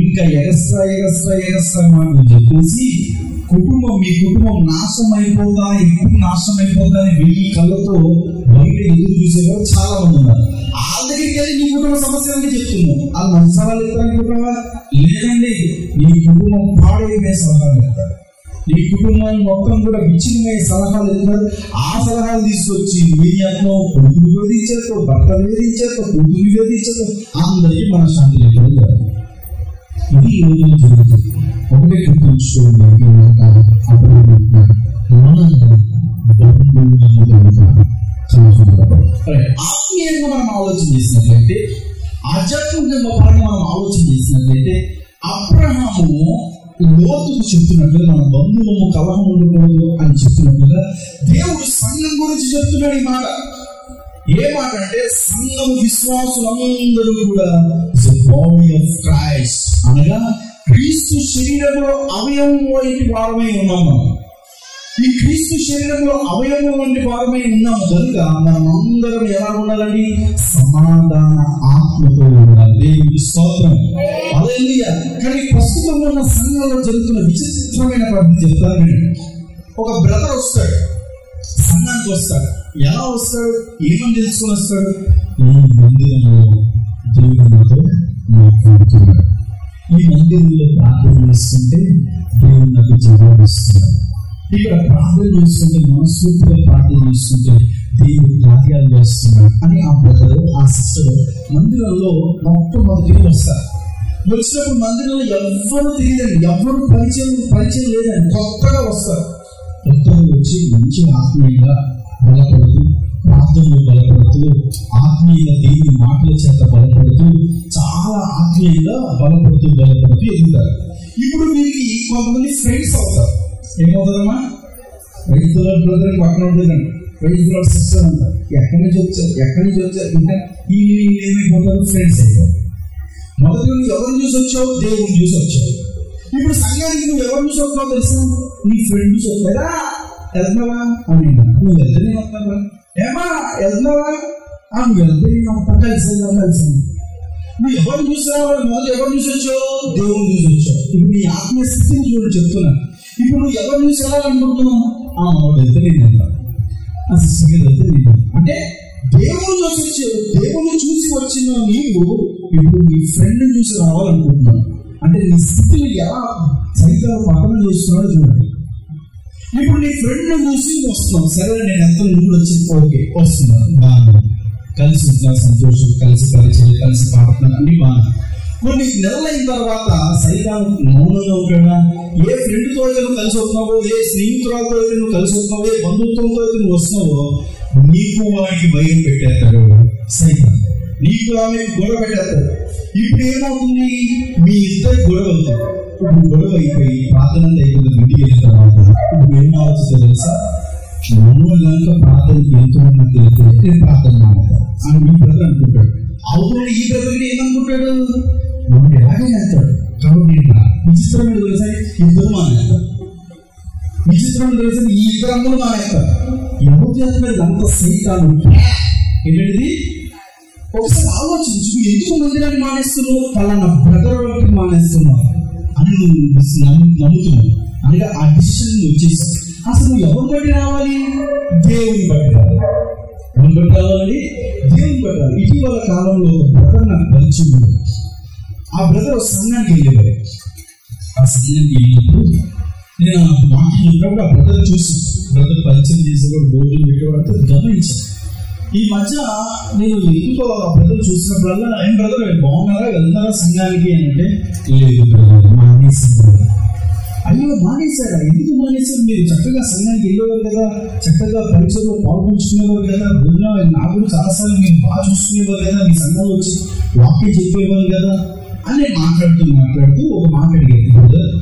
ఇంకా ఎగస్ట్రా మాటలు చెప్పేసి మీ కుటుంబం నాశనం అయిపోతా, ఇప్పుడు నాశనం అయిపోతా అని 1000 కళ్ళతో బయట ఎదురు చూసేవారు చాలా మంది ఉన్నారు. వాళ్ళ దగ్గరికి వెళ్ళి నీ కుటుంబ సమస్యలని చెప్తున్నావు. వాళ్ళు మంచి సలహాలు ఇస్తారనుకుంటున్నావా? లేదండి, నీ కుటుంబం పాడైపోయే సలహాలు ఇస్తారు. నీ కుటుంబం మొత్తం కూడా విచ్ఛిన్నమయ్యే సలహాలు ఇస్తారు. ఆ సలహాలు తీసుకొచ్చి మీ అత్నం కొడుకుని వేధించేస్తావు, భర్తను వేధించేస్తావు, కూతుర్ని వేధించేస్తావు, అందరికీ మన శాంతి లేకుండా ఇది ఈ రోజున జరుగుతుంది. ఒకటే గుర్తుంచుకోండి, ఆత్మీయంగా మనం ఆలోచన చేసినట్లయితే, ఆధ్యాత్మికంగా పరంగా మనం ఆలోచన చేసినట్లయితే, అబ్రహాము లోతుకు చెప్తున్నట్లుగా మన బంధువులము కలహం ఉండకూడదు అని చెప్తున్నట్లుగా దేవుడు సంఘం గురించి చెప్తున్నాడు. ఈ మాట ఏ మాట అంటే, సంఘం విశ్వాసులందరూ కూడా బాడీ ఆఫ్ క్రైస్ట్, అనగా క్రీస్తు శరీరంలో అవయవం వంటి వారమై ఉన్నాము. ఈ క్రీస్తు శరీరంలో అవయవం వంటి వారమై ఉన్నాము కనుక మనం అందరం ఎలా ఉండాలని? సమాధాన ఆత్మతో ఉండాలి. దేవునికి స్తోత్రం. హల్లెలూయా. కానీ ప్రస్తుతం ఉన్న సంఘంలో జరుగుతున్న విచిత్రమైన పద్ధతి చెప్తాను. ఒక బ్రదర్ వస్తాడు, సంఘానికి వస్తాడు. ఎలా వస్తాడు? ఏమని తెలుసుకొని వస్తాడు? ఈ మందిరంలో దేవునితో మాట్లాడుతున్నాడు, ఈ మందిరంలో ప్రార్థన చేస్తుంటే దేవుడు నాకు జవాబిస్తున్నాడు, ఇక్కడ ప్రార్థన చేస్తుంటే మనస్ఫూర్తిగా ప్రార్థన చేస్తుంటే దేవుడు కార్యాలు చేస్తున్నాడు అని ఆ బ్రదర్, ఆ సిస్టర్ మందిరంలో మొట్టమొదటిగా వస్తారు. వచ్చినప్పుడు మందిరంలో ఎవరు తెలియదండి, ఎవరు పరిచయం లేదండి, కొత్తగా వస్తారు. కొత్తగా వచ్చి మంచి ఆత్మీయంగా బలపడుతూ, ప్రార్థనలో బలపడుతూ, ఆత్మీయంగా దేవుని మాటల చేత బలపడుతూ, చాలా ఆత్మీయంగా బలపడుతూ ఎదుగుతారు. ఇప్పుడు వీరికి కొంతమంది ఫ్రెండ్స్ అవుతారు. ఏమవుతారమ్మా? ప్రైజ్ ది లార్డ్ బ్రదర్ పక్కన ఉంటుందండి, ప్రైజ్ ది లార్డ్ సిస్టర్ అంటారు. ఎక్కడి నుంచి వచ్చారు ఇంకా ఈవినింగ్ ఏమైపోతారు? ఫ్రెండ్స్ అయిపోతారు. మొదటి నువ్వు ఎవరిని చూసి వచ్చావు? దేవుని చూసి వచ్చావు. ఇప్పుడు సంఘానికి నువ్వు ఎవరిని చూసి వస్తున్నావు తెలుసా? నీ ఫ్రెండ్ చూసి వస్తారా? వెళ్తున్నావా అని నువ్వు వెళ్తే నేను వస్తావా? ఏమా వెళ్తున్నావా? నువ్వు వెళ్తే నేను వస్తా, కలిసి నువ్వు ఎవరిని చూసినావు? మొదలు ఎవరిని చూసి వచ్చావు? దేవుని చూసి వచ్చావు. ఇప్పుడు నీ ఆత్మీయ స్థితిని చూడు చెప్తున్నా. ఇప్పుడు నువ్వు ఎవరిని చూసి వెళ్ళాలనుకుంటున్నావు? వాడు వెళ్తే నేను వెళ్తాను, ఆ సిస్టర్ మీద వెళ్తే నేను. అంటే దేవుని చూసి వచ్చావు. దేవుని చూసి వచ్చిన నీవు ఇప్పుడు నీ ఫ్రెండ్ని చూసి రావాలనుకుంటున్నావు. అంటే నీ స్థితిని ఎలా సరిగ్గా పఠనం చేస్తున్నాడో చూడండి. ఇప్పుడు నీ ఫ్రెండ్ని చూసి వస్తున్నావు. సరే నేను ఎంత నువ్వు కూడా వచ్చి ఓకే వస్తున్నాను, బాగా కలిసి ఉంటున్నా, సంతోషం, కలిసి పరిచయం, కలిసి పాడుతున్నాను, అన్ని బాగా. కొన్ని నెలలైన తర్వాత సరిగా మౌనంగా ఉంటాడా? ఏ ఫ్రెండ్తో అయితే నువ్వు కలిసి వస్తున్నావో, ఏ స్నేహితురాలతో అయితే నువ్వు కలిసి వస్తున్నావో, ఏ బంధుత్వంతో అయితే నువ్వు వస్తున్నావో, నీకు వాడికి భయం పెట్టేస్తాడు సరిగా, నీకు ఆమె గొడవ పెట్టేస్తాడు. ఇప్పుడు ఏమవుతుంది? మీ ఇద్దరు గొడవ అవుతారు. ఇప్పుడు గొడవ అయిపోయి ప్రార్థన అయిపోతుంది. ఇంటికి వెళ్ళిన తర్వాత ఇప్పుడు ఏం ఆలోచిస్తా తెలుసా? మమ్మల్ని కనుక ప్రార్థనకి వెళ్తున్నా తెలిస్తే నేను ప్రార్థన మాట్లాడతాను అని మీ బ్రదర్ అనుకుంటాడు. అవుతుంది. ఈ బ్రదర్ని ఏమనుకుంటాడు? వాడు ఎలాగే వెళ్తాడు కాబట్టి విచిత్రమైన తెలుసా? ఇద్దరు మానేస్తారు. విచిత్రమైన తెలుసా? ఈ ఇద్దరు అందరూ మానేస్తారు. ఎవరు చేస్తున్నారు? అంత సైతాలు ఏంటంటే ఒకసారి ఆలోచించు. ఎందుకు మందిరాన్ని మానేస్తున్నావు? పలానా బ్రదర్ ఒకటి మానేస్తున్నావు అని నువ్వు నమ్ముతున్నావు. అనగా ఆ డిసిషన్ వచ్చేసావు. అసలు నువ్వు ఎవరు బట్టి రావాలి? దేవుని బట్టి రావాలి. ఎవరు బట్టి రావాలని? దేవుని బట్టి రావాలి. ఇటీవల కాలంలో ఒక బ్రదర్ నాకు పరిచయం. ఆ బ్రదర్ ఒక సంఘానికి వెళ్ళేవారు. ఆ సంఘానికి వెళ్ళినప్పుడు నేను మాట్లాడినప్పుడు ఆ బ్రదర్ చూసి, బ్రదర్ పరిచయం చేసేవాడు, భోజనం పెట్టేవాడు గమనించాను. ఈ మధ్య నేను ఎందుకో ఆ బ్రదర్ చూసినప్పుడల్లా, ఏం బ్రదర్ బాగున్నారా, వెళ్తారా సంఘానికి అని అంటే, లేదు బ్రదర్ మానేసారు. అయ్యో మానేశారా? ఎందుకు మానేశారు? మీరు చక్కగా సంఘానికి వెళ్ళేవారు కదా, చక్కగా పరీక్షలో పాల్గొంచుకునేవారు కదా, భోజనం నాకు చాలాసార్లు మీరు బాగా చూసుకునేవారు కదా, మీ సంఘంలో వచ్చి వాక్యం చెప్పేవారు కదా అని మాట్లాడుతూ ఒక మాట అడిగారు. బ్రదర్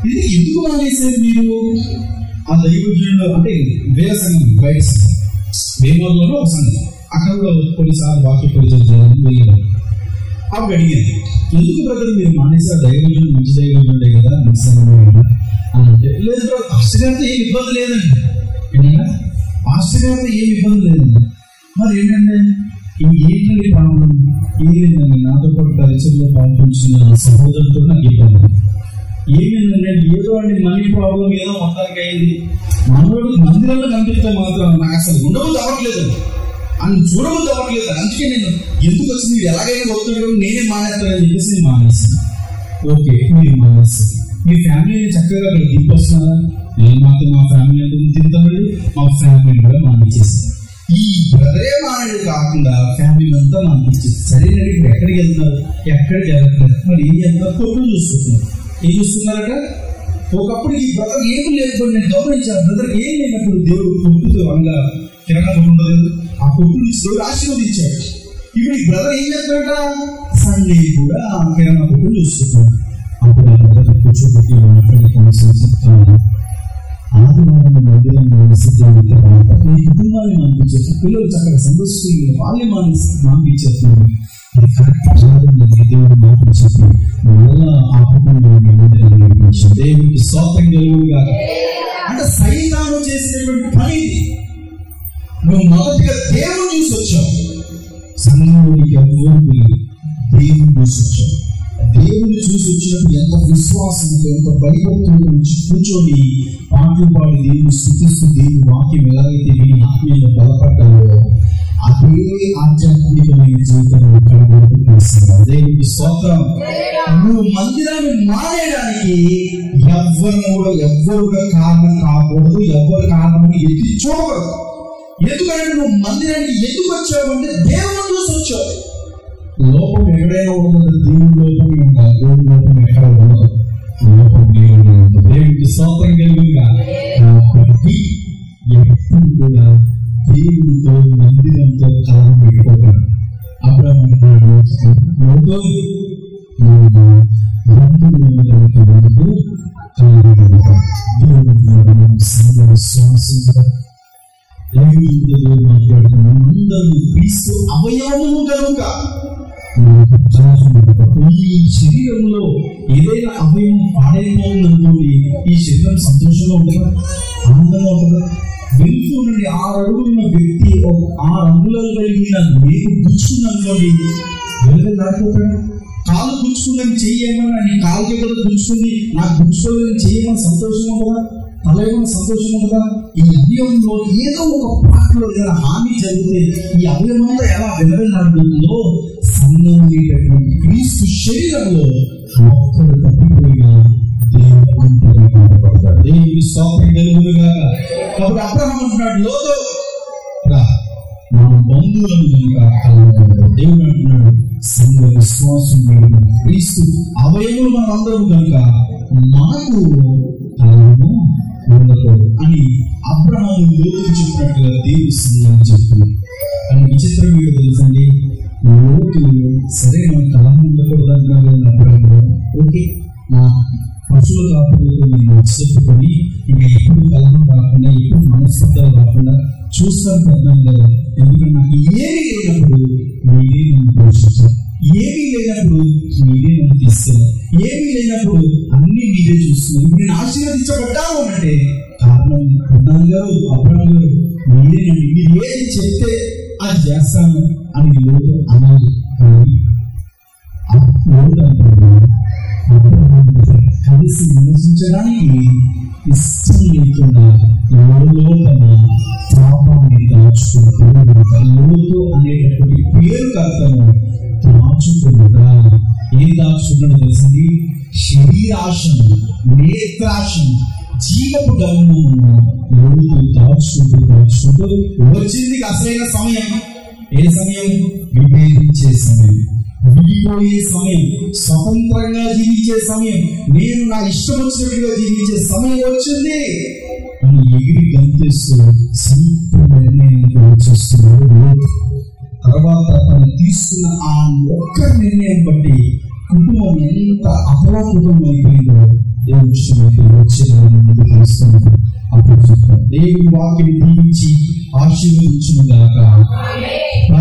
ఇది ఎందుకు మానేశారు మీరు? ఆ దైవజనుడు అంటే వేరే సంఘం, బయట సంఘం, వేమూరులో ఒక సంఘం, అక్కడ కూడా కొన్నిసార్లు వాక్య పరిచయం చేయాలని వెళ్ళేవారు. అప్పుడు అడిగింది, ఎందుకు బ్రదర్ మీరు మానేసారు? దైవజనుడు మంచి దైవజనుడే కదా, మంచి సంఘం అని అంటే, లేదు బ్రదర్ అసలు ఏం ఇబ్బంది లేదండి. ఏంటంటే పాస్టర్ గారు ఏమి ఇబ్బంది లేదు. మరి ఏంటంటే ఏంటంటే ప్రాబ్లం ఏం లేదండి. నాతో పాటు పరిచయంలో పాల్పంచిన సహోదరులతో నాకు ఇబ్బంది ఏమైందంటే ఏదో అండి మనీ ప్రాబ్లం ఏదో మొత్తానికి అయింది. మనోడు మందిరంలో కనిపిస్తే మాత్రం నాకు అసలు ఉండబుద్ధి అవ్వట్లేదు, అని చూడబుద్ధి అవ్వట్లేదు. అందుకే నేను ఎందుకు వచ్చి మీరు ఎలాగైనా వస్తున్నాడు నేనే మానేస్తానని చెప్పేసి నేను మానేస్తాను. ఓకే, మీరు మానేస్తాను. మీ ఫ్యామిలీని చక్కగా అక్కడ దింపొస్తున్నారా? నేను మాత్రం మా ఫ్యామిలీ ఎందుకు తింటామండి, మా ఫ్యామిలీని కూడా మానేసేసాను. ఈ బ్రదరే మానేది కాకుండా ఫ్యామిలీ అంతా మానేసేది. సరేనండి, ఇప్పుడు ఎక్కడికి వెళ్తున్నారు, ఎక్కడికి వెళ్ళట్లేదు, మరి ఏం చేస్తున్నారు? కొట్టులు చూస్తున్నారు. ఏం చూస్తున్నారట? ఒకప్పుడు ఈ బ్రదర్ ఏమి లేకపోతే నేను గమనించాను. బ్రదర్ ఏం లేనప్పుడు దేవుడు కొట్టుతో రంగా కిరణం ఉండదు, ఆ కొట్టు నుంచి దేవుడు ఆశీర్వదించాడు. ఇప్పుడు ఈ బ్రదర్ ఏం చేస్తాడట? సండే కూడా ఆ కిరణ కొట్టు చూస్తున్నాడు. అప్పుడు ఆ బ్రదర్ కూర్చోబెట్టి చెప్తాను, ఆదివారం మందిరంలో విసిద్ధాన్ని తర్వాత మీ కుటుంబాన్ని మానిపించేసి పిల్లలు చక్కగా సంతోషంగా వాళ్ళే మానిపించేస్తున్నారు. అది కరెక్ట్ కాదండి. దేవుడు మానిపించేసి మళ్ళా ఆ కుటుంబాన్ని మందిరాన్ని నడిపించింది. దేవుడికి స్తోత్రం కలుగునుగా. అంటే సైతాను చేసినటువంటి పని నువ్వు మొదటిగా దేవుడు చూసి వచ్చావు. సంఘంలోనికి ఎవరికి దేవుడు చూసి వచ్చావు. దేవుడిని చూసి వచ్చినప్పుడు ఎంత విశ్వాసంతో ఎంత భయభక్తులతో నుంచి కూర్చొని పాటలు పాడి దేవుని స్తుతిస్తూ దేవుని వాక్యం ఎలాగైతే విని ఆత్మీయంగా బలపడ్డావో అదే ఆధ్యాత్మికమైన జీవితంలో కనబడుతున్నావు. దేవునికి స్తోత్రం. నువ్వు మందిరాన్ని మానేయడానికి ఎవ్వరుగా కారణం కాకూడదు, ఎవరు కారణం ఎత్తి చూడకూడదు. ఎందుకంటే నువ్వు మందిరానికి ఎందుకు వచ్చావు అంటే దేవుని చూసి వచ్చావు. లోపం ఎక్కడైనా ఉండదు, దేవుని లోపమే ఉండాలి. దేవుని లోపం ఎక్కడ ఉండదు, లోపం దేవుని ఉంటుంది. దేవునికి స్తోత్రం కలుగునుగా. కాబట్టి ఎప్పుడు కూడా దేవునితో మందిరంతో కాలం పెట్టుకోగలరు. అబ్రహాము మాట్లాడుతున్నాం. క్రీస్తు అవయవము కనుక ఈ శరీరంలో ఏదైనా అవయవం పాడైపోయిందనుకోండి, ఈ శరీరం సంతోషంగా ఉంటుందా, ఆనందంగా ఉంటుందా? వెళ్తూ నుండి 6 అడుగులున్న వ్యక్తి 6 అంగుళాలు కలిగిన మీకు గుచ్చుకుందనుకోండి, వెళ్ళని దాటిపోతాడు. కాలు గుచ్చుకుందని చెయ్యమని నీ కాలుకి కూడా గుచ్చుకుంది, నాకు గుచ్చుకోలేదని చెయ్యమని సంతోషం ఉంటుందా? తల ఏమైనా సంతోషం ఉంటుందా? ఈ అవయవంలో ఏదో ఒక పాటలో ఏదైనా హామీ జరిగితే ఈ అవయవంలో ఎలా వెనవెళ్ళాడుతుందో సంఘం అనేటటువంటి క్రీస్తు శరీరంలో ఒక్కరు తప్పిపోయినా దేవుడు అంతగా కనపడతాడు. దేవుని స్తోత్రం కలుగునుగా. కాబట్టి అబ్రహాము అంటున్నాడు, లోతు మన బంధువులను కనుక కలగకూడదు. దేవుడు అంటున్నాడు, సంఘ విశ్వాసం క్రీస్తు అవయవులు మనందరం కనుక మనకు కలగము ఉండకూడదు అని అబ్రహాము లోతుకు చెప్పినట్టుగా దేవుడు సంఘాన్ని చెప్తున్నాడు. కానీ విచిత్రం మీరు తెలుసండి, లోతు సరే మనం కలగం ఉండకూడదు అంటున్నారు కదా అబ్రహాము. ఓకే, నా పశువులు కాకపోతే నేను నచ్చుకొని ఇంకా ఎప్పుడు కలహం రాకుండా ఎప్పుడు మనస్పర్ధలు రాకుండా చూస్తాను కదా. ఎందుకంటే నాకు ఏమీ లేనప్పుడు మీరే నన్ను పోషించారు, ఏమీ లేనప్పుడు మీరే నన్ను తీసుకెళ్ళారు, ఏమీ లేనప్పుడు అన్ని మీరే చూస్తున్నారు. ఇప్పుడు నేను ఆశీర్వదించబడ్డాను అంటే కారణం ప్రధాని గారు, అబ్రహాము గారు మీరేనండి. మీరు ఏది చెప్తే అది చేస్తాను అని లోతు అనాలి. కానీ కలిసి నివసించడానికి ఇష్టం లేకుండా లోపల పాపాన్ని దాచుకుంటూ లోతు అనేటటువంటి పేరు కర్తను దాచుకుంటా. ఏం దాచుకున్నాడు తెలిసింది? శరీరాశను, నేత్రాశను, జీవపు గర్వమును లోతు దాచుకుంటూ వచ్చింది అసలైన సమయం. ఏ సమయం? విభేదించే సమయం, విడిపోయే సమయం, స్వతంత్రంగా జీవించే సమయం, నేను నా ఇష్టం వచ్చినట్టుగా జీవించే సమయం వచ్చింది అని ఎగిరి గంతేస్తూ సంపూర్ణ నిర్ణయానికి వచ్చేస్తున్నాడు. తర్వాత తను తీసుకున్న ఆ ఒక్క నిర్ణయం బట్టి కుటుంబం ఎంత అపరాధం అయిపోయిందో దేవుని విషయమైతే వచ్చేది తెలుస్తుంది. అప్పుడు దేవుని వాక్యం దీవించి ఆశీర్వదించును గాక.